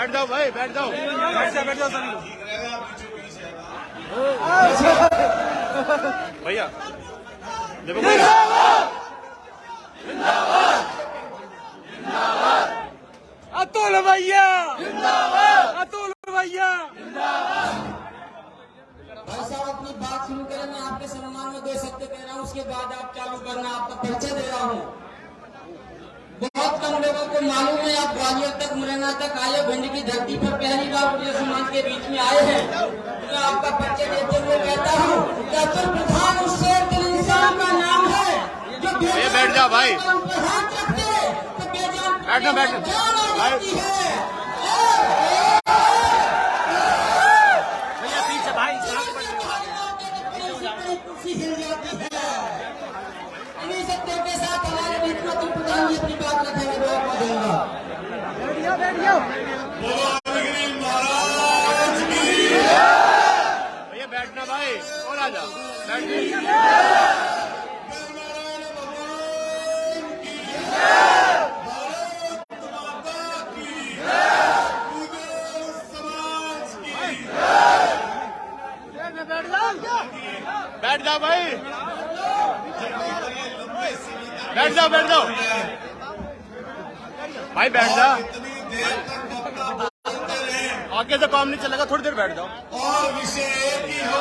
बैठ जाओ भाई, बैठ जाओ, बैठ जाओ सभी भैया। देखो अतुल भैया जिंदाबाद, अतुल भैया जिंदाबाद। भाई साहब अपनी बात शुरू करें, मैं आपके सम्मान में 2 शब्द कह रहा हूँ, उसके बाद आप चालू करना, आपका परिचय दे रहा हूँ। बहुत कम लोगों को मालूम है आप ग्वालियर तक, मुरैना तक आए, भिंड की धरती पर पहली बार मुझे समाज के बीच में आए हैं। मैं आपका परिचय देते हुए कहता हूँ कि अतुल प्रधान उस शेर दिल इंसान का नाम है जो बैठ जाओ भाई, हाथ रखते तो बेजान बैठना बैठना भाई। के साथ हमारे बीच में अतुल प्रधान जी अपनी बात रखेंगे, मैं आपको दूंगा। भैया बैठना भाई, और आ जाओ, बैठ बैठ जाओ भाई, बैठ जाओ, बैठ जाओ भाई, बैठ जाओ। आगे से काम नहीं चलेगा, थोड़ी देर बैठ जाओ। और विषय एक ही हो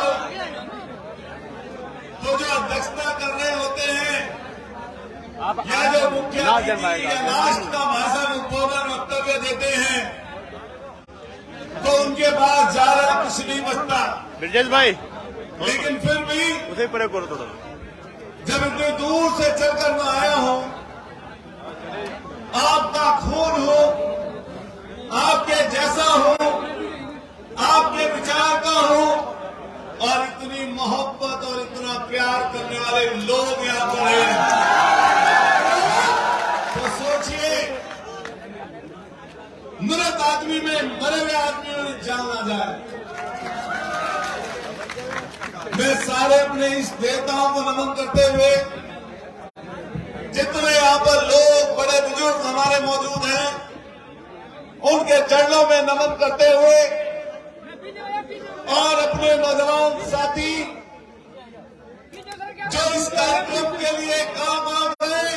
तो जो अध्यक्षता कर रहे होते हैं या जो मुख्य अतिथि या लास्ट का भाषण उद्बोधन वक्तव्य देते हैं तो उनके पास ज्यादा कुछ नहीं बचता। ब्रजेश भाई लेकिन फिर भी उसे परे करो थोड़ा। जब इतने दूर से चलकर मैं आया हूं, आपका खून हो, आपके जैसा हो, आपके विचार का हो और इतनी मोहब्बत और इतना प्यार करने वाले लोग यहां पर हैं, तो सोचिए मृत आदमी में मरे हुए आदमी में जान ना जाए। मैं सारे अपने इस देवताओं को नमन करते हुए, जितने यहाँ पर लोग बड़े बुजुर्ग हमारे मौजूद हैं, उनके चरणों में नमन करते हुए और अपने नौजवान साथी जो इस कार्यक्रम के लिए काम आ गए,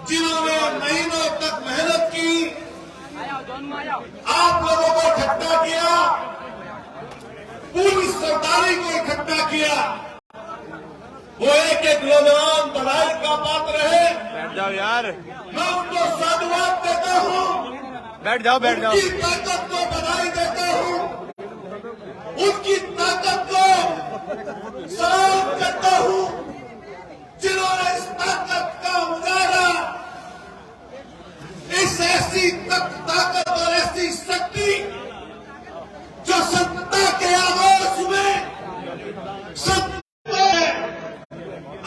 जिन्होंने महीनों तक मेहनत की, आप लोगों को इकट्ठा किया, पूरी सरदारी को इकट्ठा किया, वो एक एक नौजवान बधाई का पात्र है। बैठ जाओ यार, मैं उनको साधुवाद देता हूँ, बैठ जाओ, बैठ जाओ। उनकी ताकत को बधाई देता हूँ, उनकी ताकत को सलाम करता हूँ, जिन्होंने इस ताकत का मुजाहरा, इस ऐसी ताकत और ऐसी शक्ति जो सत्ता के आवाज में सत्ता है,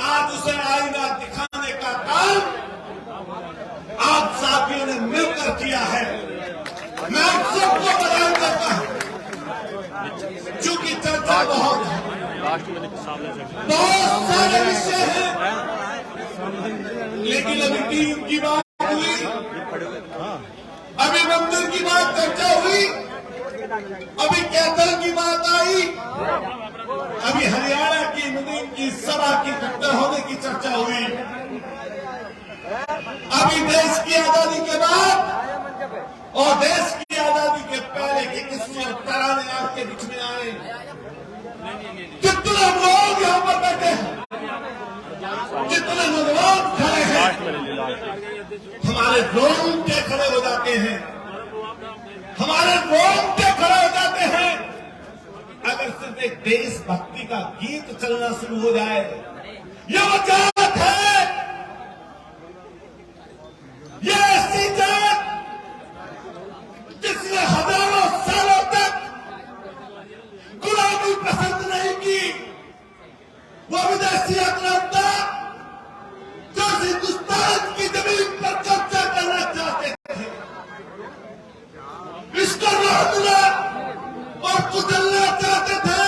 आज उसे आईना दिखाने का काम आप साथियों ने मिलकर किया है। मैं आप सबको बधाई देता हूं, चूंकि चर्चा बहुत सारे विषय हैं, लेकिन अभी टीम की बात हुई, अभी मंदिर की बात चर्चा हुई, अभी कैथल की बात आई, अभी हरियाणा की मुनीम की सभा की इकट्ठा होने की चर्चा हुई, अभी देश की आजादी के बाद और देश की आजादी के पहले के किस्से और तराने आपके बीच में आए। कितने लोग यहाँ पर बैठे हैं, कितने नौजवान खड़े हैं, हमारे रोंगटे खड़े हो जाते हैं, हमारे रोंगटे खड़े हो जाते हैं अगर सिर्फ एक देशभक्ति का गीत चलना शुरू हो जाए। यह वो जात है, यह ऐसी जात जिसने हजारों सालों तक गुलामी पसंद नहीं की, वो विदेशी आक्रांता जो हिंदुस्तान की जमीन पर कब्जा करना चाहते थे, इसको रोकना और कुचलना चाहते थे,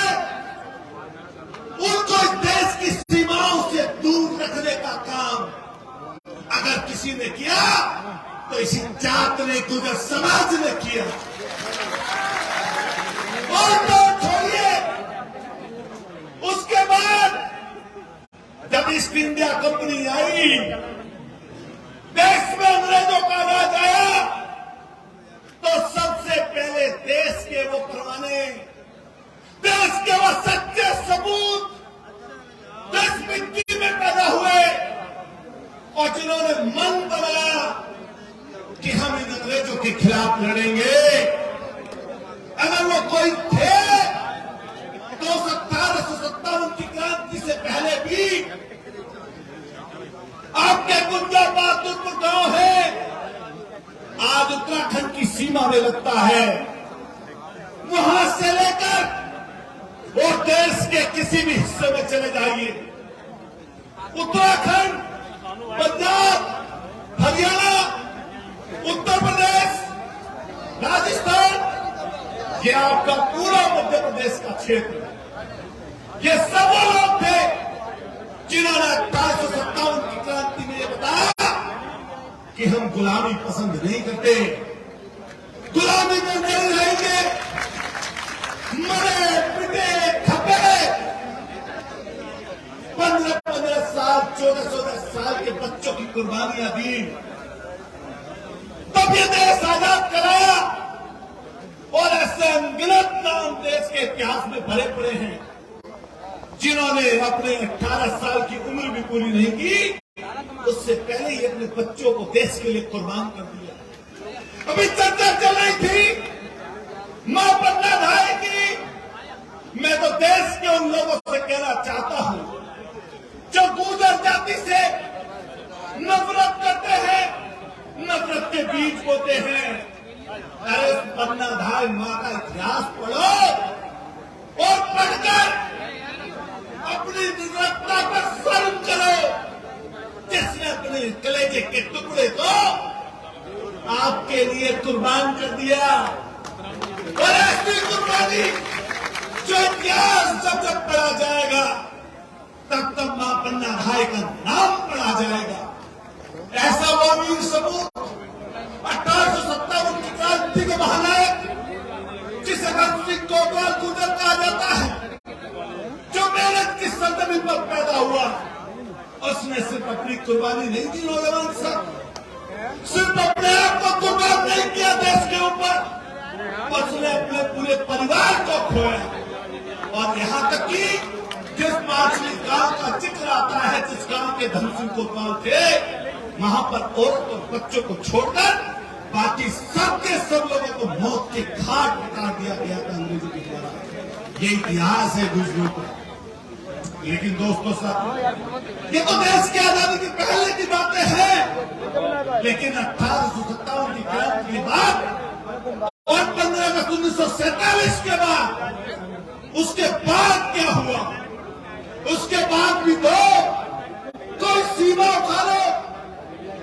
उनको इस देश की सीमाओं से दूर रखने का काम अगर किसी ने किया तो इसी जात ने, गुजर समाज ने किया। और तो छोड़िए, उसके बाद जब ईस्ट इंडिया कंपनी आई, देश में अंग्रेजों का राज आया, तो सबसे पहले देश के वो परवाने, देश के वो सच्चे सबूत देश मिट्टी में पैदा हुए और जिन्होंने मन बनाया कि हम इन अंग्रेजों के खिलाफ लड़ेंगे। अगर वो कोई थे तो 1857 की क्रांति से पहले भी आपके गुंजा बहादुरपुर गांव है, आज उत्तराखंड की सीमा में लगता है। वहां से लेकर वो देश के किसी भी हिस्से में चले जाइए, उत्तराखंड, पंजाब, हरियाणा, उत्तर प्रदेश, राजस्थान, ये आपका पूरा मध्य प्रदेश का क्षेत्र है। ये सब वो लोग थे जिन्होंने 1857 की क्रांति में ये बताया कि हम गुलामी पसंद नहीं करते, गुलामी में नहीं रहेंगे, मरे पिटे खपे 15-15 साल, 14-14 साल के बच्चों की कुर्बानियां दी, तब ये देश आजाद कराया। और ऐसे अनगिनत नाम देश के इतिहास में भरे पड़े हैं जिन्होंने अपने 18 साल की उम्र भी पूरी नहीं की, उससे पहले ही अपने बच्चों को देश के लिए कुर्बान कर दिया। अभी चर्चा चल रही थी मां पन्ना धाय की। मैं तो देश के उन लोगों से कहना चाहता हूं जो गुर्जर जाति से नफरत करते हैं, नफरत के बीज बोते हैं। अरे पन्ना धाय मां का इतिहास पढ़ो और पढ़कर अपनी निर्लजता पर शर्म करो, जिसने अपने कलेजे के टुकड़े को आपके लिए कुर्बान कर दिया। और ऐसी कुर्बानी जो इतिहास जब जब पढ़ा जाएगा तब तब मां पन्ना धाय का नाम पढ़ा जाएगा। ऐसा वो वीर सबूत 1857 की क्रांति के महानायक जिसे भगत सिंह कोतवाल गुर्जर कहा जाता है, जो मेरठ की सरजमीन पर पैदा हुआ, उसने सिर्फ अपनी कुर्बानी नहीं दी नौजवान साहब, सिर्फ अपने आप को कुर्बान नहीं किया देश के ऊपर, उसने अपने पूरे परिवार को खोया। और यहां तक कि जिस माछली गांव का जिक्र आता है, जिस गांव के धन सिंह कोतवाल थे, वहां पर औरत और बच्चों को छोड़कर बाकी सबके सब लोगों को मौत के घाट उतार दिया गया था अंग्रेजों के द्वारा। ये इतिहास है गुजरों का। लेकिन दोस्तों साहब, ये तो देश की आजादी की पहले की बातें हैं, लेकिन 1857 की क्रांति के बाद और 15 अगस्त 1947 के बाद, उसके बाद क्या हुआ? उसके बाद भी तो कोई सीमा उठा लो,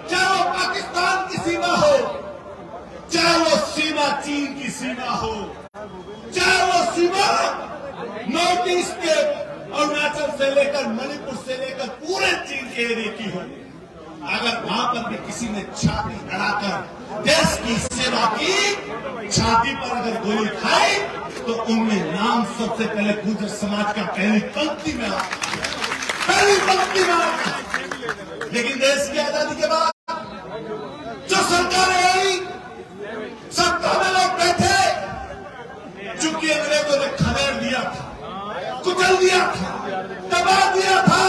चाहे वो पाकिस्तान की सीमा हो, चाहे वो सीमा चीन की सीमा हो, चाहे वो सीमा नॉर्थ ईस्ट के अरुणाचल से लेकर मणिपुर से लेकर पूरे चीन के एरिया की हो, अगर वहां पर भी किसी ने छाती अड़ाकर देश की सेवा की, छाती पर अगर गोली खाई, तो उनमें नाम सबसे पहले गुर्जर समाज का पहली पंक्ति में आता। लेकिन देश की आजादी के बाद जो सरकारें आई, सत्ता में लोग बैठे, चूंकि अंग्रेजों ने खदेड़ दिया था, कुचल दिया था, दबा दिया था,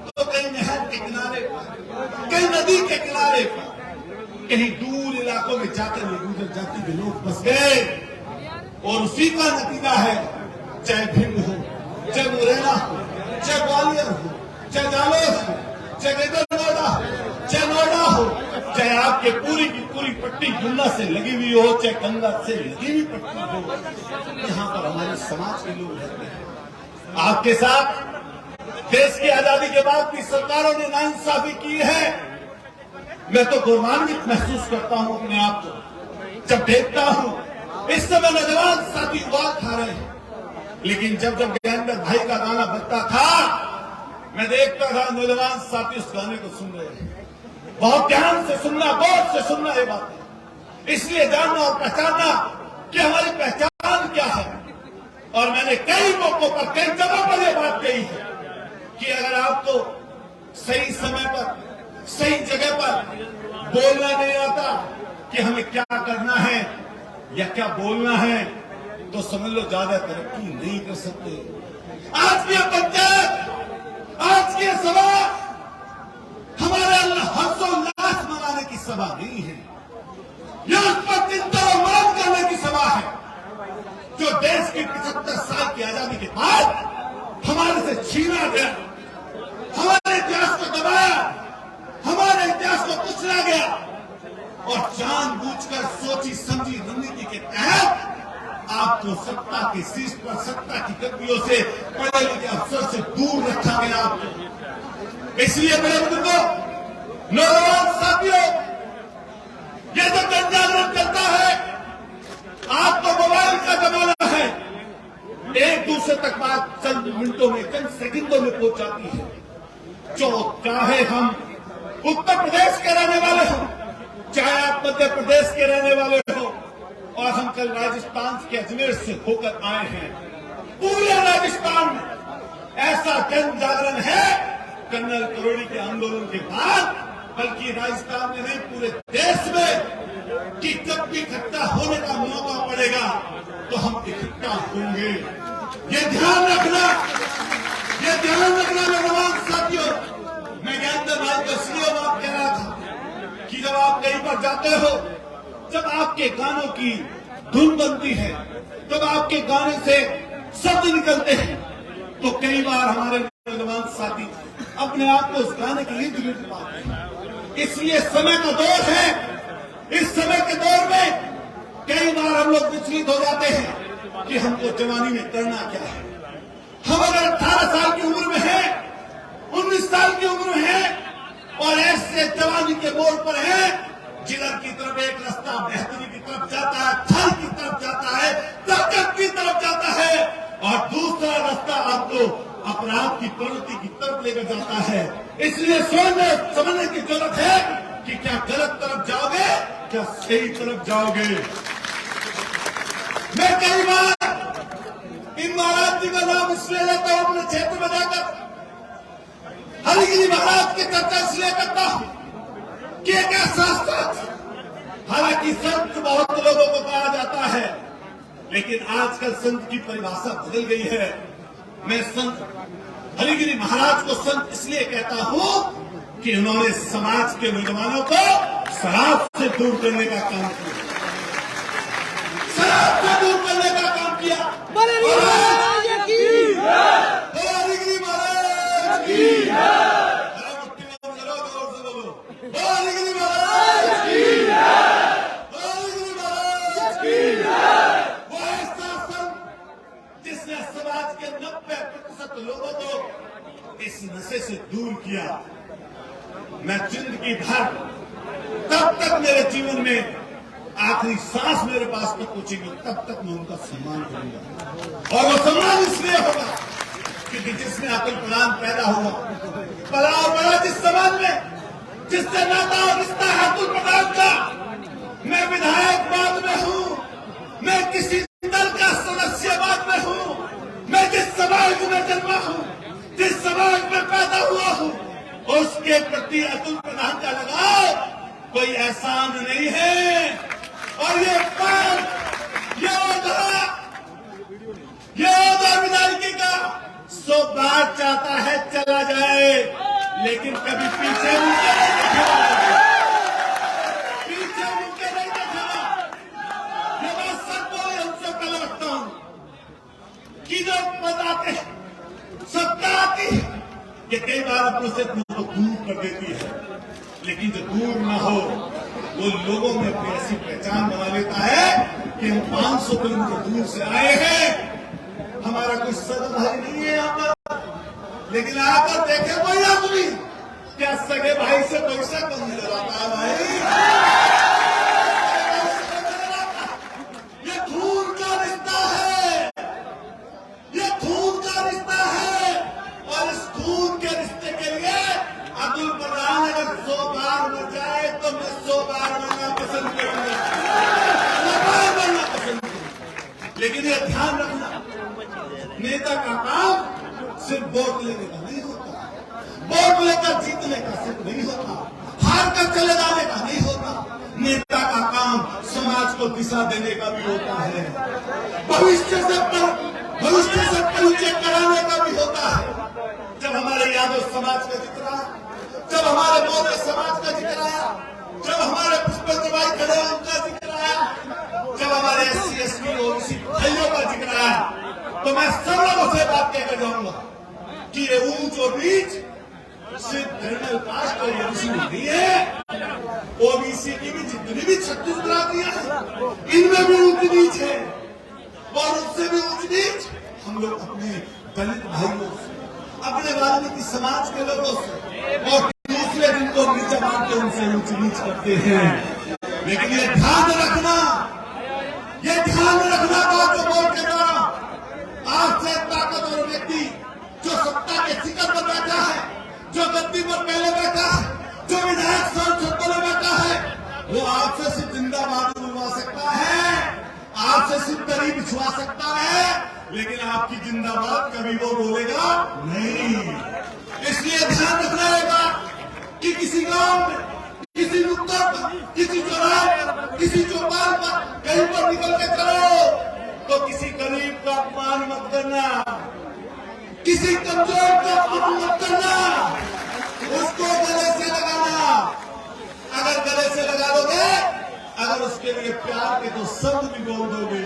तो कहीं नहर के किनारे पर, कहीं नदी के किनारे पर, कहीं दूर इलाकों में जाकर ये गुर्जर जाति के लोग बस गए। और उसी का नतीजा है, चाहे भिंड हो, चाहे मुरैना हो, चाहे ग्वालियर हो, चाहे जालौर हो, चाहे ग्रेटर नोएडा हो, चाहे नोएडा हो, चाहे आपके पूरी की पूरी पट्टी गंगा से लगी हुई हो, चाहे गंगा से लगी हुई पट्टी हो, यहाँ पर हमारे समाज के लोग रहते हैं। आपके साथ देश की आजादी के बाद भी सरकारों ने नाइंसाफी की है। मैं तो गौरवान्वित महसूस करता हूं अपने आप को, जब देखता हूं इस समय नौजवान साथी उबाल खा रहे हैं, लेकिन जब जब ज्ञानेंद्र भाई का गाना बजता था, मैं देखता था नौजवान साथी उस गाने को सुन रहे हैं। बहुत ध्यान से सुनना, गौर से सुनना ये बात है। इसलिए जानना और पहचानना कि हमारी पहचान क्या है। और मैंने कई मौकों पर, कई जगह पर यह बात कही है कि अगर आपको सही समय पर, सही जगह पर बोलना नहीं आता कि हमें क्या करना है या क्या बोलना है, तो समझ लो ज्यादा तरक्की नहीं कर सकते। आज की पंचायत, आज की सभा हमारे हर्षोल्लास मनाने की सभा नहीं है। यह उस पर चिंता और मदद करने की सभा है जो देश की 75 साल की आजादी के बाद हमारे से छीना गया, हमारे इतिहास को दबाया, हमारे इतिहास को कुचला गया और जानबूझकर सोची समझी रणनीति के तहत आपको सत्ता के शीर्ष पर, सत्ता की गद्दियों से, पढ़े लिखे अफसर से दूर रखा गया आपको। इसलिए मेरे बुजुर्गों, नौजवान साथियों, ये जो जन जागरण चलता है, आपको मोबाइल का जमाना है, एक दूसरे तक बात चंद मिनटों में, चंद सेकंडों में पहुंच जाती है। जो चाहे हम उत्तर प्रदेश के रहने वाले हो, चाहे आप मध्य प्रदेश के रहने वाले हो, और हम कल राजस्थान के अजमेर से होकर आए हैं। पूरे राजस्थान में ऐसा जन जागरण है कर्नल करोड़ी के आंदोलन के बाद, बल्कि राजस्थान में नहीं पूरे देश में, कि जब भी इकट्ठा होने का मौका पड़ेगा तो हम इकट्ठा होंगे। ये ध्यान रखना, ये ध्यान रखना नौजवान साथियों। मैं ज्ञानदेव राज को इसलिए बात कह रहा था कि जब आप कहीं पर जाते हो, जब आपके गानों की धुन बनती है, जब आपके गाने से शब्द निकलते हैं, तो कई बार हमारे नौजवान साथी अपने आप को उस गाने के लिए गिरफ्त पाते हैं। इसलिए समय का दौर है। इस समय के दौर में कई बार हम लोग विचलित हो जाते हैं कि हमको जवानी में करना क्या है। हम अगर 18 साल की उम्र में हैं, 19 साल की उम्र में हैं और ऐसे जवानी के मोड़ पर हैं, जिधर की तरफ एक रास्ता बेहतरी की तरफ जाता है, छल की तरफ जाता है, ताकत की तरफ जाता है, और दूसरा रास्ता आपको अपराध की प्रवृत्ति की तरफ लेकर जाता है। इसलिए सोचने समझने की जरूरत है कि क्या गलत तरफ जाओगे, क्या सही तरफ जाओगे। मैं कई बार इन महाराज जी का नाम इसलिए लेता हूं अपने क्षेत्र में जाकर, हरिगिरी महाराज की चर्चा इसलिए करता हूं कि एक ऐसा संत, हालांकि संत बहुत लोगों को कहा जाता है, लेकिन आजकल संत की परिभाषा बदल गई है। मैं संत हरिगिरी महाराज को संत इसलिए कहता हूं कि उन्होंने समाज के नौजवानों को शराब से दूर करने का काम किया, शराब से दूर करने का काम किया। हरिगिरी महाराज की जिसने समाज के 90% लोगों को इस नशे से दूर किया। मैं जिंदगी भर, तब तक मेरे जीवन में आखिरी सांस मेरे पास तक पहुंचेगी, तब तक मैं उनका सम्मान करूंगा। और वो सम्मान इसलिए होगा क्योंकि जिसमें अकल प्रदान पैदा हुआ, बड़ा और बड़ा जिस समाज में जिससे नाता और रिश्ता है अतुल प्रदान का। मैं विधायक बाद में हूं, मैं किसी दल का सदस्य बाद में हूं, मैं जिस समाज में जन्मा हूं, जिस समाज में पैदा हुआ हूं, उसके प्रति अतुल प्रदान का लगाव कोई एहसान नहीं है। और ये पद, ये ओहदा विधायकी का 100 बार चाहता है चला जाए, लेकिन कभी पीछे मुड़ के नहीं देखेगा, पीछे मुड़ के नहीं देखेगा। ये बात सब को हमसे पहले रखता हूं कि जो पद आते हैं, सत्ता आती है, ये कई बार अपने से को दूर कर देती है, लेकिन जो दूर ना हो वो लोगों में अपनी ऐसी पहचान बना लेता है कि हम 500 किलोमीटर दूर से आए हैं, हमारा कोई सगाभाई नहीं है यहाँ पर, लेकिन आकर देखे कोई आदमी, क्या सगे भाई से पैसा कम नजर आता है भाई? ये खून का रिश्ता है, ये खून का रिश्ता है, और इस खून के रिश्ते के लिए अतुल प्रधान अगर 100 बार मर तो मैं 100 बार मरना पसंद करूंगा, 100 बार मरना पसंद करूंगा। लेकिन ये ध्यान रखना, नेता का काम सिर्फ वोट लेने का नहीं होता, वोट लेकर जीतने का सिर्फ नहीं होता, हार कर चले जाने का नहीं होता। नेता का काम समाज को दिशा देने का भी होता है, भविष्य से परिचय कराने का भी होता है। जब हमारे यादव समाज का जिक्र आया, जब हमारे मौर्य समाज का जिक्र आया, जब हमारे पुष्पेंद्र भाई खड़े उनका जिक्र आया, जब हमारे SC ST OBC भाइयों का जिक्र आया, तो मैं सब लोगों से बात कहकर जाऊंगा कि ये ऊंच और नीच सिर्फ जनरल कास्ट और OBC नहीं है, OBC की भी जितनी भी 36 बिरादरियां हैं इनमें भी ऊंच नीच है, और उससे भी ऊंच नीच हम लोग अपने दलित भाइयों से, अपने वाल्मीकि समाज के लोगों से, और दूसरे दिन को नीचा मान के उनसे ऊंच नीच करते हैं। लेकिन ये ध्यान रखना, ये ध्यान रखना बात को बोल के द्वारा आज से ताकतवर व्यक्ति जो सत्ता के शिखर पर बैठा है, जो गद्दी पर पहले बैठा है, जो विधायक संसद में बैठा है, वो आपसे सिर्फ जिंदाबाद बुलवा सकता है, आपसे सिर्फ दरी बिछवा सकता है, लेकिन आपकी जिंदाबाद कभी वो बोलेगा नहीं। इसलिए ध्यान रखना होगा कि किसी गांव में, किसी नुक्कड़ पर, किसी चौराहे पर, किसी चौपाल पर कहीं पर निकल के चलो तो किसी गरीब का अपमान मत करना, किसी कमजोर का अपमान मत करना, उसको गले से लगाना। अगर गले से लगा दोगे, अगर उसके लिए प्यार के तो शब्द भी बोल दोगे,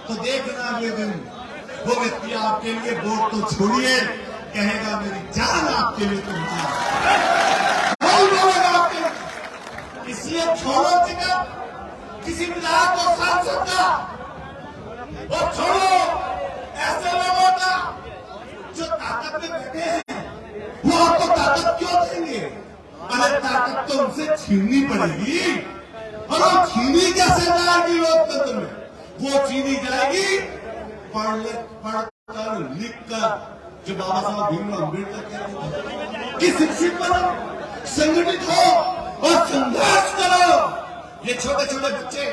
तो देखना अगले दिन वो व्यक्ति आपके लिए वोट तो छोड़िए, कहेगा मेरी जान आपके लिए बोलेगा आपके लिए। इसलिए छोड़ो टिकट किसी विधायक और सांसद का, और छोड़ो ऐसे लोगों का जो ताकत में बैठे हैं। वो आपको ताकत क्यों देंगे? अरे ताकत तो उनसे छीननी पड़ेगी, और वो छीनी कैसे जाएगी लोकतंत्र में? वो छीनी जाएगी पढ़कर लिखकर, जो बाबा साहब भीमराव अम्बेडकर कहते हैं कि शिक्षित बनो, संगठित हो और संघर्ष करो। ये छोटे छोटे बच्चे,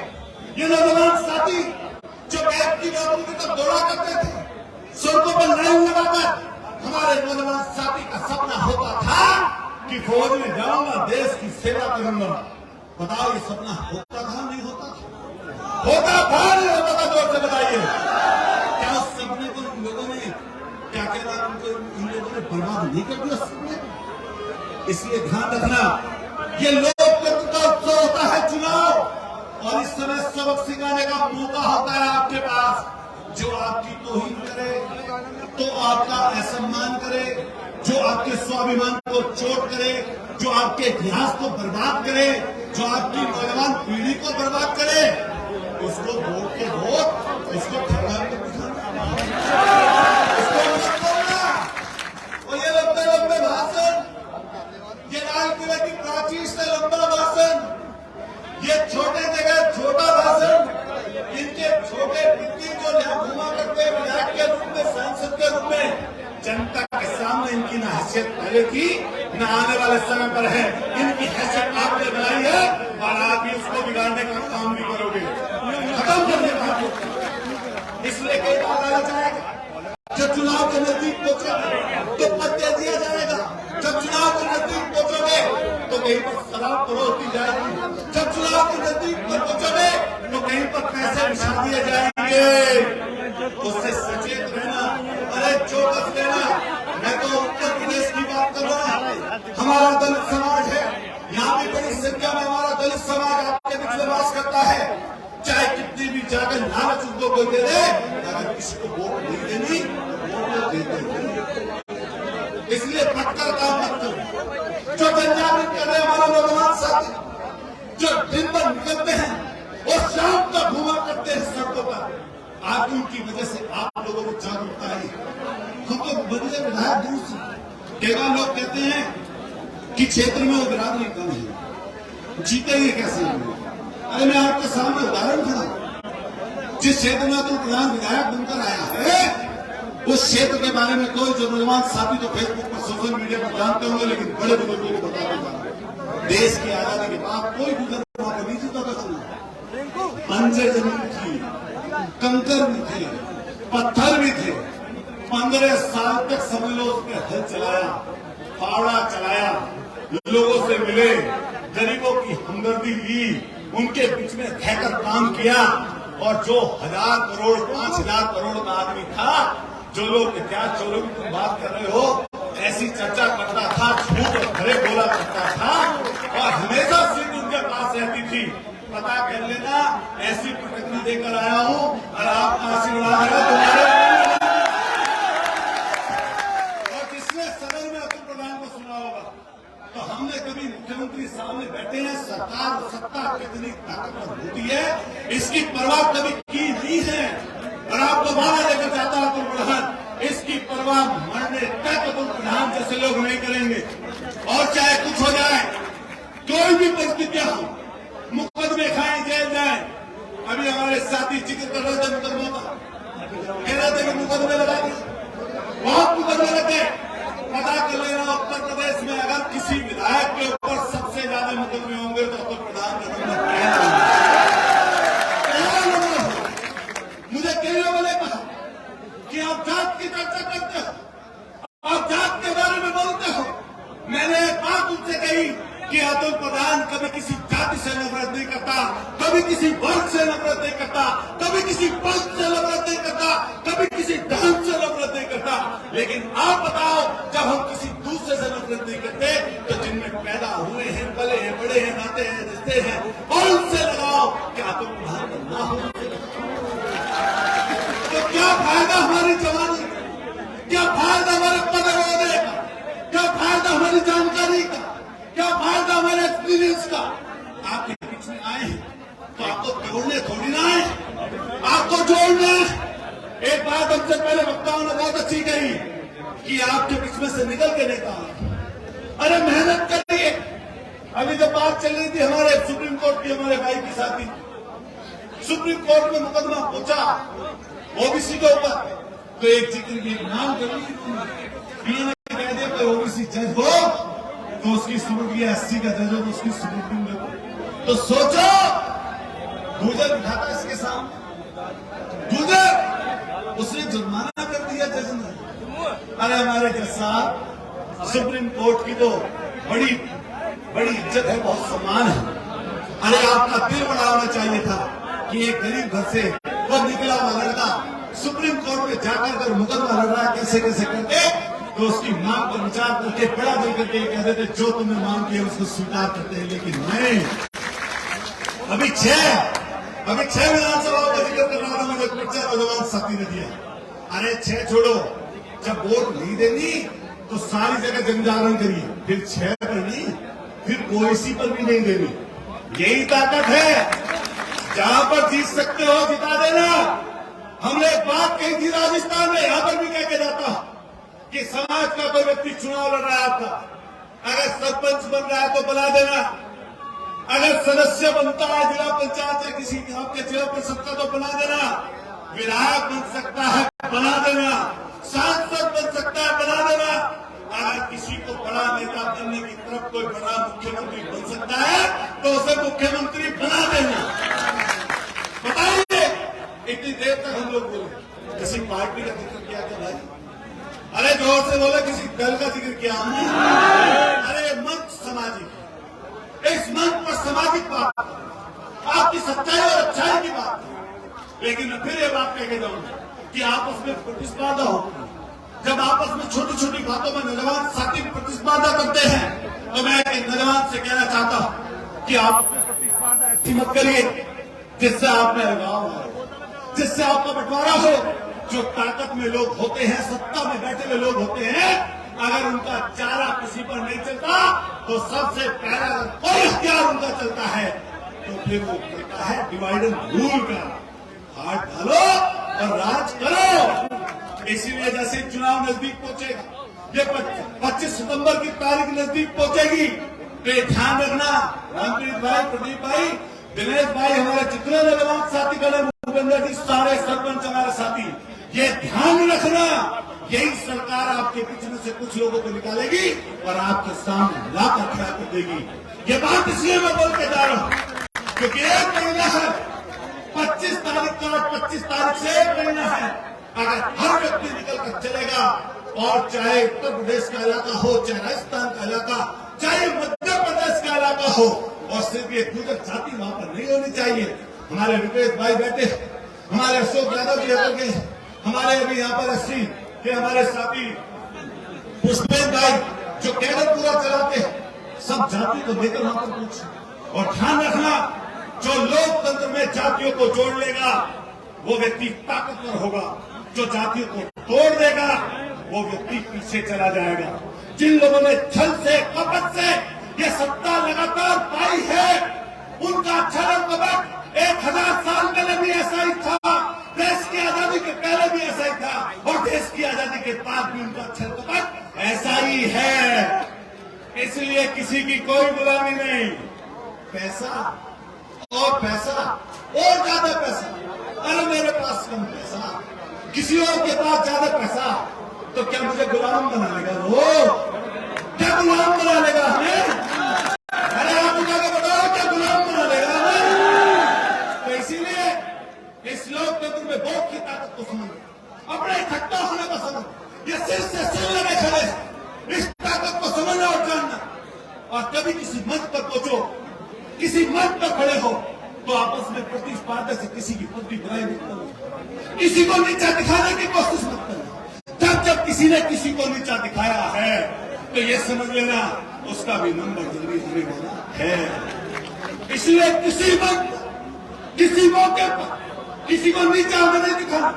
ये नौजवान साथी जो बैंक की नौकरी की तरफ दौड़ा करते थे, सड़कों पर लाइन लगाकर, हमारे नौजवान साथी का सपना होता था कि फौज में जाऊंगा, देश की सेवा करूंगा। बताओ ये सपना होता था नहीं होता था? होता था नहीं होता था? जोर से बताइए, क्या उस सपने को इन लोगों ने, क्या कहना, उनको इन लोगों ने बर्बाद नहीं कर दिया सपने? इसलिए ध्यान रखना, ये लोकतंत्र का उत्सव होता है चुनाव, और इस समय सबक सिखाने का मौका होता है आपके पास। जो आपकी तौहीन करे, तो आपका असम्मान करे, जो आपके स्वाभिमान को चोट करे, जो आपके इतिहास को बर्बाद करे, जो आपकी नौजवान पीढ़ी को बर्बाद करे, उसको वोट के वोट, उसको ठहरा के दिखाना, उसको मत बोलना। और ये लंबे लंबे भाषण, ये लाल किले की प्राचीर से लंबा भाषण, ये छोटे जगह छोटा भाषण, इनके छोटे पितली जो यहाँ घुमा करते हैं विधायक के रूप में, सांसद के रूप में, जनता के सामने इनकी ना हैसियत पहले की, न आने वाले समय पर है। इनकी हैसियत आपने बनाई है, और आप भी उसको बिगाड़ने का काम भी करोगे, खत्म करने का। इसलिए कई बार डाला जाएगा, जब चुनाव के नजदीक पहुंचेगा तो पद दे दिया जाएगा, जब चुनाव के नजदीक पहुंचोगे तो कहीं पर शराब परोसी जाएगी, जब चुनाव के नजदीक पर पहुंचोगे तो कहीं पर पैसे बिछा दिए जाएंगे। उससे सचेत रहना। अरे चौकस रहना। मैं तो उत्तर प्रदेश की बात कर रहा हूँ, हमारा दलित समाज है, यहाँ भी बड़ी संख्या में हमारा दलित समाज आपके बीच में वास करता है। चाहे कितनी भी जाकर लालच उनको कोई दे दे, अगर किसी को वोट नहीं देनी तो वोट दे देंगे। इसलिए पटकर काम मत करो। जो जनजागृत कर रहे हमारे नौजवान साथी, जो दिन भर निकलते हैं और शाम तक घुमा करते हैं सड़कों पर, आज उनकी वजह से आप लोगों को जागरूकता आई। हम तो बदले विधायक दूर से, कई बार लोग कहते हैं कि क्षेत्र में वो बिरादरी कम है, जीतेंगे कैसे? अरे मैं आपके सामने उदाहरण खड़ा, जिस क्षेत्र में तो प्रधान विधायक बनकर आया है, उस क्षेत्र के बारे में कोई जो नौजवान साथी तो फेसबुक पर, सोशल मीडिया पर जानते होंगे, लेकिन बड़े बुजुर्गों को बता देता, देश की आजादी के बाद कोई भी गरीब नहीं जीता था चुनाव। बंजर जमीन थी, कंकर भी थे, पत्थर भी थे। 15 साल तक समझ लो उसने हल चलाया, फावड़ा चलाया, लोगों से मिले, गरीबों की हमदर्दी ली, उनके बीच में रहकर काम किया। और जो 1000 करोड़ 5000 करोड़ का आदमी था, जो लोग इतिहास चोरों की तुम बात कर रहे हो, ऐसी चर्चा करता था, झूठ और खरे बोला करता था और हमेशा सीट उनके पास रहती थी। पता कर लेना, ऐसी प्रतिक्रिया देकर आया हूं और आपका आशीर्वाद है तुम्हारे। और जिसने सदन में अतुल प्रधान को सुना होगा, तो हमने कभी मुख्यमंत्री सामने बैठे हैं, सरकार और सत्ता कितनी ताकतवर होती है इसकी परवाह कभी की नहीं है। और आपको वादा देकर चाहता अतुल प्रधान, इसकी परवाह मरने तक अतुल प्रधान जैसे लोग नहीं करेंगे। और चाहे कुछ हो जाए, कोई भी परिस्थितियां हो, मुकदमे खाए, जेल जाए। अभी हमारे साथी जिक्र कर रहे थे मुकदमों का, कह रहे थे कि मुकदमे लगा दिए, बहुत मुकदमे लगे। पता कर लेना, उत्तर प्रदेश में अगर किसी विधायक के ऊपर सबसे ज्यादा मुकदमे होंगे तो अतुल प्रधान का नंबर पहला नंबर। मुझे कई लोगों ने कहा कि आप जात की चर्चा करते हो, आप जात के बारे में बोलते हो। मैंने एक बात उनसे कही कि अतुल प्रधान कभी किसी जाति से नफरत नहीं करता, कभी किसी वर्ग से नफरत नहीं करता, कभी किसी पंथ से नफरत नहीं करता, कभी किसी धर्म से नफरत नहीं करता। लेकिन आप बताओ, जब हम किसी दूसरे से नफरत नहीं करते तो जिनमें पैदा हुए हैं, पले हैं, बड़े हैं, नाते हैं, रिश्ते हैं, और उनसे लगाओ। क्या अतुल प्रधान ना हो तो क्या फायदा हमारी जवानी, क्या फायदा हमारे पद होने का, क्या फायदा हमारी जानकारी का, क्या फायदा हमारे एक्सपीरियंस का। आपके बीच में आए हैं तो आपको तोड़ने थोड़ी ना आए, आपको जोड़ना है। एक बात हमसे पहले वक्ताओं ने बहुत अच्छी कही कि आपके बीच में से निकल के नेता आए। अरे मेहनत करिए। अभी जब बात चल रही थी हमारे सुप्रीम कोर्ट की, हमारे भाई की साथी, सुप्रीम कोर्ट में मुकदमा पहुंचा ओबीसी के ऊपर, तो एक जिक्र की नाम कर कह दिया कोई ओबीसी जज हो तो उसकी सुनगी, 80 का जज हो तो उसकी सुनगी में। तो सोचो, गुजर बिठाता इसके सामने, गुजर उसने जुर्माना कर दिया जज ने। अरे हमारे जज साहब, सुप्रीम कोर्ट की तो बड़ी बड़ी इज्जत है, बहुत सम्मान है। अरे आपका दिल बड़ा होना चाहिए था कि एक गरीब घर से वो निकला हुआ लड़का सुप्रीम कोर्ट में जाकर अगर मुकदमा लड़ रहा है कैसे कैसे करके, तो उसकी मांग पर विचार करके बड़ा दिल करके कह देते जो तुमने मांग की है उसको स्वीकार करते हैं। लेकिन नहीं, अभी 6 विधानसभाओं का जिक्र कर रहा था, मुझे पिक्चर नौजवान साथी ने दिया। अरे 6 छोड़ो, जब वोट नहीं देनी तो सारी जगह जनजागरण करिए, फिर 6 पर नहीं, फिर ओवैसी पर भी नहीं देनी। यही ताकत है, जहां पर जीत सकते हो जिता देना। हमने एक बात कही थी राजस्थान में, यहां पर भी कह के जाता कि समाज का कोई व्यक्ति चुनाव लड़ रहा है आपका, अगर सरपंच बन रहा है तो बना देना, अगर सदस्य बनता है जिला पंचायत या किसी आपके जिला परिषद का तो बना देना, विधायक बन सकता है बना देना, सांसद बन सकता है बना देना। अगर किसी को बड़ा नेता बनने की तरफ कोई बड़ा मुख्यमंत्री बन सकता है तो उसे मुख्यमंत्री बना देना। बताइए, इतनी देर तक हम लोग बोले, किसी पार्टी का जिक्र किया क्या भाई? अरे जोर से बोले, किसी दल का जिक्र किया हमने? अरे मंच सामाजिक, इस मंच पर सामाजिक बात, आपकी सच्चाई और अच्छाई की बात। लेकिन मैं फिर ये बात कह के जाऊंगा कि आपस में प्रतिस्पर्धा हो, जब आपस में छोटी छोटी बातों में नौजवान साथी प्रतिस्पर्धा करते हैं, तो मैं एक नौजवान से कहना चाहता हूं कि आप प्रतिस्पर्धा ऐसी मत करिए जिससे आप में अलगाव हो, जिससे आपका बंटवारा हो। जो ताकत में लोग होते हैं, सत्ता में बैठे हुए लोग होते हैं, अगर उनका चारा किसी पर नहीं चलता तो सबसे पहला कोई इख्तियार उनका चलता है तो फिर वो करता है डिवाइड एंड रूल का। हाथ डालो और राज करो। इसीलिए जैसे चुनाव नजदीक पहुंचेगा, ये 25 सितंबर की तारीख नजदीक पहुंचेगी, तो ये ध्यान रखना, रामप्रीत भाई, प्रदीप भाई, दिनेश भाई, हमारे जितने नौजवान साथी खड़े, भूपेंद्र जी, सारे सरपंच हमारे साथी, ये ध्यान रखना यही सरकार आपके बीच में से कुछ लोगों को निकालेगी और आपके सामने लाकर खड़ा कर देगी। ये बात इसलिए मैं बोल के जा रहा हूं क्योंकि एक महीना है, 25 तारीख का, 25 तारीख से एक महीना है। अगर हर व्यक्ति निकल कर चलेगा, और चाहे उत्तर प्रदेश का इलाका हो, चाहे राजस्थान का इलाका, चाहे मध्य प्रदेश का इलाका हो, और सिर्फ ये गुजर जाति वहां पर नहीं होनी चाहिए। हमारे रुपेश भाई बैठे, हमारे अशोक यादव जी बैठे, हमारे अभी यहाँ पर एससी के हमारे साथी पुष्पेंद्र भाई जो कैडर पूरा चलाते, सब जाति को लेकर वहां पर पूछ। और ध्यान रखना, जो लोकतंत्र में जातियों को जोड़ लेगा वो व्यक्ति ताकतवर होगा, जो जातियों को तोड़ देगा वो व्यक्ति पीछे चला जाएगा। जिन लोगों ने छल से, कपट से ये सत्ता लगातार पाई है, उनका छल कपट 1000 साल पहले भी ऐसा ही था, देश की आजादी के पहले भी ऐसा ही था, और देश की आजादी के बाद भी उनका छल कपट ऐसा ही है। इसलिए किसी की कोई गुलामी नहीं। पैसा और पैसा और ज्यादा पैसा, अरे मेरे पास कम पैसा, किसी और के पास ज्यादा पैसा, तो क्या मुझे गुलाम बना लेगा वो? क्या गुलाम बना लेगा हमें? अरे आप मुझे बताओ, क्या गुलाम बना लेगा हमें? तो इसीलिए इस लोकतंत्र में वोट की ताकत को समझ, अपने इकट्ठा होने को समझ, ये सिर से सिर लगे खड़े, इस ताकत को समझना और जानना। और कभी किसी मंच पर पहुंचो, किसी मंच पर खड़े हो, तो आपस में प्रतिस्पर्धा से किसी की बुद्धि बुराई मत करो, किसी को नीचा दिखाने की कोशिश मत करो। जब किसी ने किसी को नीचा दिखाया है तो ये समझ लेना उसका भी नंबर जल्दी होने वाला है। इसलिए किसी वक्त, किसी मौके पर किसी को नीचा हमें नहीं दिखाना।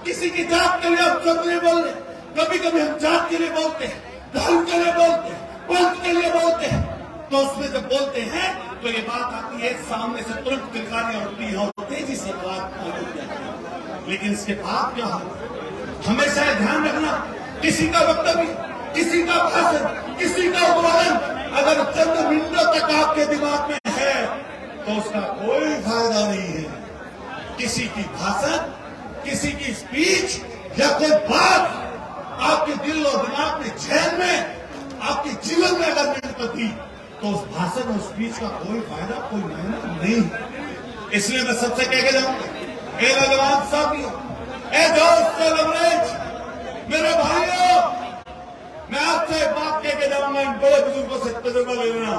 किसी की जात के लिए हम सब नहीं बोल रहे, कभी कभी हम जात के लिए बोलते हैं, धर्म के लिए बोलते हैं, पंथ के लिए बोलते हैं, तो उसमें जब बोलते हैं तो ये बात आती है सामने से, तुरंत किलकारियां उठती हैं और तेजी से बात आगे जाती है। लेकिन इसके बाद क्या होगा, हमेशा ध्यान रखना, किसी का वक्तव्य, किसी का भाषण, किसी का उदाहरण अगर चंद मिनटों तक आपके दिमाग में है तो उसका कोई फायदा नहीं है। किसी की भाषण, किसी की स्पीच या कोई बात आपके दिल और दिमाग में, जहन में, आपके जीवन में अगर नहीं करती तो उस भाषण और स्पीच का कोई फायदा, कोई मायना नहीं। इसलिए मैं सबसे कह के जाऊंगा, ए भगवान साथियों, ए दोस्त लवरेज, मेरे भाइयों, मैं आपसे एक बात कह के जाऊंगा, इन बड़े बुजुर्गों से तजुर्बा ले लेना।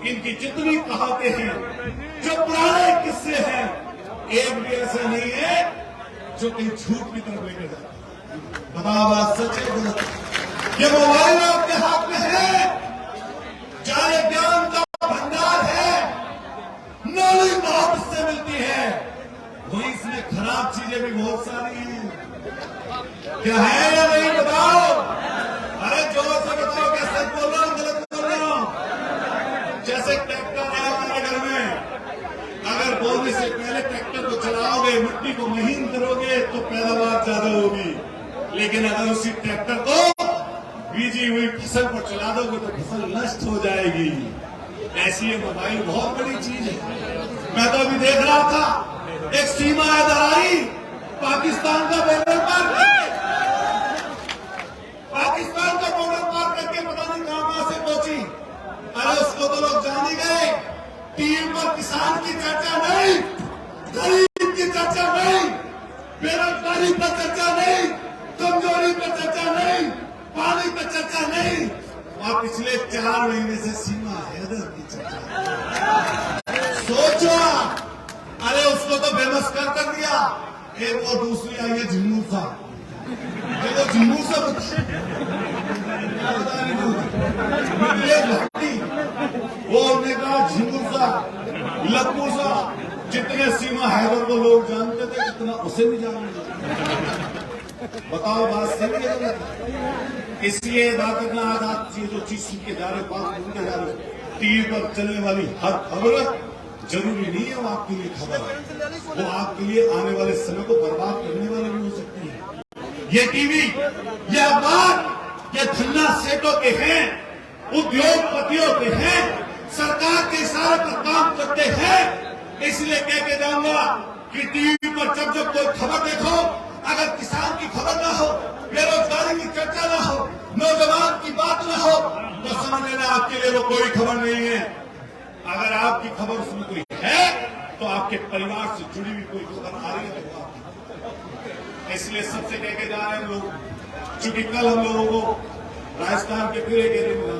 इनकी जितनी कहावतें हैं, जो पुराने किस्से हैं, एक भी ऐसा नहीं है जो कहीं झूठ की तरफ लेकर जाता है। बताओ बात सच है गलत? ये मोबाइल आपके हाथ में है, चाहे ज्ञान का भंडार है, नॉलेज बहुत इससे मिलती है, वही इसमें खराब चीजें भी बहुत सारी हैं। क्या है या नहीं बताओ? अरे जोर से बताओ, क्या सच बोल रहा हूँ गलत बोल रहा हूँ? जैसे ट्रैक्टर है हमारे घर में, अगर बोलने से पहले ट्रैक्टर को चलाओगे, मिट्टी को महीन करोगे तो पैदावार ज्यादा होगी, लेकिन अगर उसी ट्रैक्टर को बीजी हुई फसल पर चला दोगे तो फसल नष्ट हो जाएगी। ऐसी ये मोबाइल बहुत बड़ी चीज है। मैं तो अभी देख रहा था, एक सीमा इधर आई, पाकिस्तान का बॉर्डर पार करके, पाकिस्तान का बॉर्डर पार करके पता नहीं कहां से पहुंची। अरे उसको तो लोग जान ही गए, टीवी पर किसान की चर्चा नहीं, गरीब की चर्चा नहीं, बेरोजगारी पर चर्चा नहीं, कमजोरी पर चर्चा नहीं, पानी पर चर्चा नहीं, और पिछले 4 महीने से सीमा हैदर की चर्चा। सोचो, अरे उसको तो बेमस्कर कर दिया। एक वो दूसरी आई है झिंगूर सा, देखो झिंगूर सा वो हमने कहा झिंगूर सा, लप्पू सा, जितने सीमा हैदर को लोग जानते थे इतना उसे भी जानते। बताओ बात सही है गलत? इसलिए बात करना, आज आप जो चीज सुन के जा रहे हो, बात सुन के जा रहे हो, टीवी पर चलने वाली हर खबर जरूरी नहीं है वो आपके लिए खबर है, वो आपके लिए आने वाले समय को बर्बाद करने वाले भी हो सकती है। ये टीवी, ये अखबार, ये धन्ना सेठों के हैं, उद्योगपतियों के हैं, सरकार के इशारे पर काम करते हैं। इसलिए कह के जाऊंगा कि टीवी पर जब जब कोई खबर देखो, अगर किसान की खबर ना हो, बेरोजगारी की चर्चा ना हो, नौजवान की बात ना हो, तो समझ लेना आपके लिए वो कोई खबर नहीं है। अगर आपकी खबर उसमें कोई है तो आपके परिवार से जुड़ी हुई कोई खबर आ रही है तो आपकी। इसलिए सबसे कह के जा रहे हैं लोग, चूंकि कल हम लोगों को राजस्थान के फिर एक एरिया मिला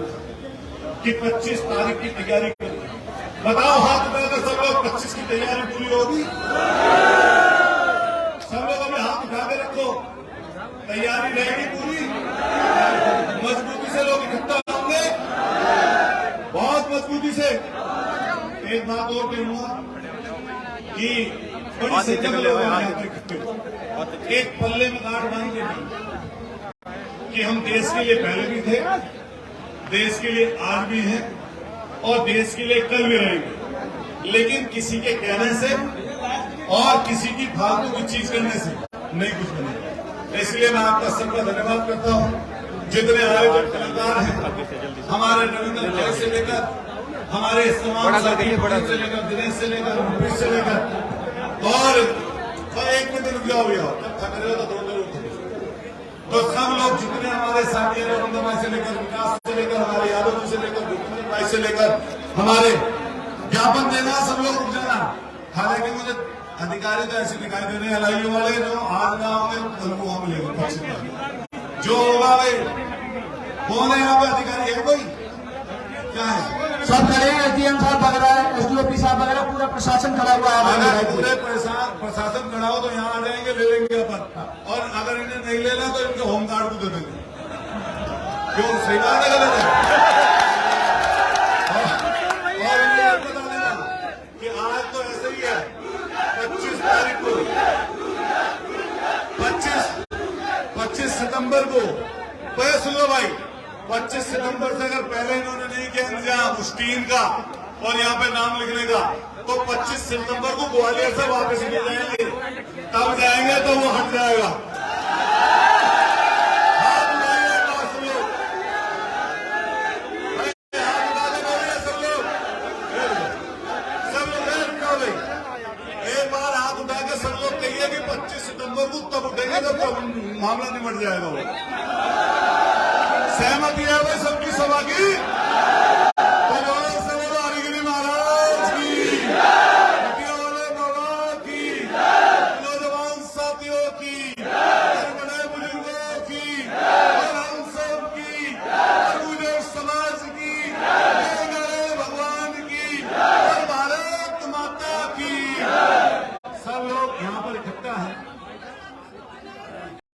कि 25 तारीख की तैयारी करें। बताओ हाथ उठाकर सब लोग 25 की तैयारी पूरी होगी? सब लोग अपने हाथ उठा के रखो, तैयारी रहेगी पूरी? मजबूती से लोग इकट्ठा होंगे, बहुत मजबूती से। एक बात और कहूंगा कि बड़ी संख्या में लोग यहाँ पर इकट्ठे हो, एक पल्ले में गांठ बांध के कि हम देश के लिए पहले भी थे, देश के लिए आज भी हैं और देश के लिए कल भी रहेंगे। लेकिन किसी के कहने से और किसी की फालतू की चीज करने से नहीं कुछ बनेगा। इसलिए मैं आपका सबका धन्यवाद करता हूँ। जितने आयोजक कलाकार हैं, हमारे रविंद्र भाई से लेकर हमारे समाज से लेकर दिनेश से लेकर मुकेश से लेकर और एक मिनट रुक जाओ भैया, जब थक रहे हो तो दो तो सब लोग जितने हमारे साथी हैं, रविंद्र भाई से लेकर विकास से लेकर हमारे यादव जी से लेकर भूपेंद्र भाई से लेकर हमारे ज्ञापन देना, सब लोग रुक जाना। हालांकि मुझे अधिकारी तो ऐसे दिखाई दे रहे हैं एलआईयू वाले, जो आज ना होंगे कल को हम लेंगे। जो होगा भाई, कौन है यहाँ पे अधिकारी? है कोई? क्या है? सब खड़े हैं, एसडीएम साहब वगैरह, एसडीओपी साहब वगैरह, पूरा प्रशासन खड़ा हुआ है। अगर पूरे प्रशासन खड़ा हो तो यहाँ आ जाएंगे, ले लेंगे अपन। और अगर इन्हें नहीं लेना तो इनके होमगार्ड को दे देंगे। क्यों? सही बात है, गलत है? और इन्हें बता देना कि आज तो ऐसे ही है, 25 तारीख को 25 सितंबर को पहले सुन लो भाई, 25 सितंबर से अगर पहले इन्होंने नहीं किया इंतजाम उस टीम का और यहाँ पे नाम लिखने का, तो 25 सितंबर को ग्वालियर से वापस ले जाएंगे। तब जाएंगे तो वो हट जाएगा। हाथ उठाइए सब लोग, हाथ उठा के बोलिए सब लोग, भाई एक बार हाथ उठा के सब लोग कहिए कि 25 सितंबर को तब उठेंगे जब मामला निमट जाएगा। वो सहमति है भाई सबकी सभा की?